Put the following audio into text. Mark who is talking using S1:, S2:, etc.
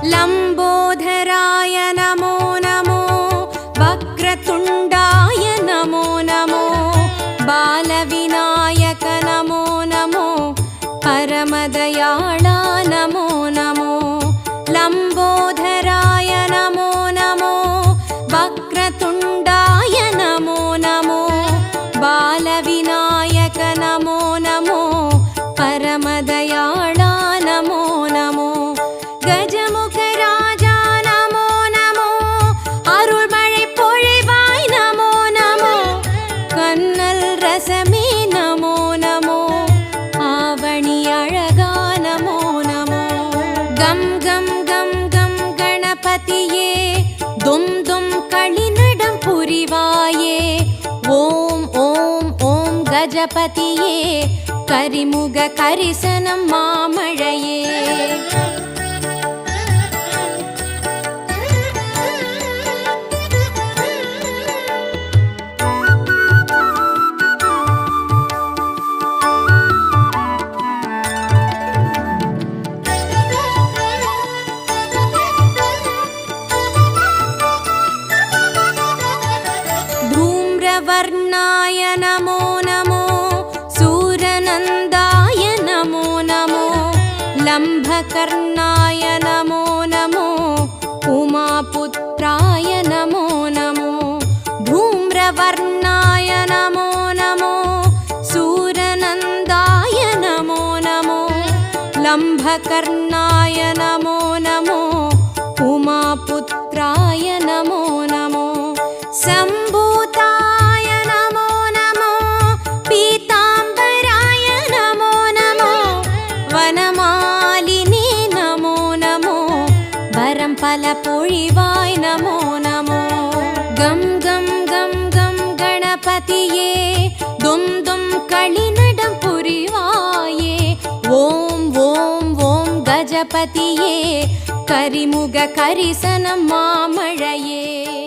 S1: लंबोदराय नमो नमो, वक्रतुंडाय नमो नमो, बालविनायक नमो नमो, परमदयाळा नमो नमो। लंबोदराय नमो नमो, वक्रतुंडाय नमो नमो, बालविनायक नमो नमो, परमदयाळा नमो नमो। गजमुख राजा नमो नमो, अरुள்மழை பொழிவாய் नमो नमो, कन्नल रसमे नमो नमो, आवणि अழகா नमो नमो। गम गम गम गम गणपतिये, दुम दुम களிநடம் புரிவாயே, ஓம் ஓம் ஓம் गजपतिये, கரிமுக கரிசனம் மாமழையே। धूम्रवर्णाय नमो नमो, सूरनन्दाय नमो नमो, लम्भकर्णाय नमो नमो, उमापुत्राय नमो नमो। धूम्रवर्णाय नमो नमो, सूरनन्दाय नमो नमो, लम्भकर्णाय नमो नमो, उमापुत्राय नमो नमो। सम्भूताय नमो नमो, पीताम्बराय नमो नमो, वनमालिनी नमो नमो, वरं फल பொழிவாய் नमो नमो। गम गम गम गम गणपतिये, दुम दुम களிநடம் புரிவாயே, ஓம் ஓம் ஓம் गजपतिये, கரிமுக கரிசனம் மாமழையே।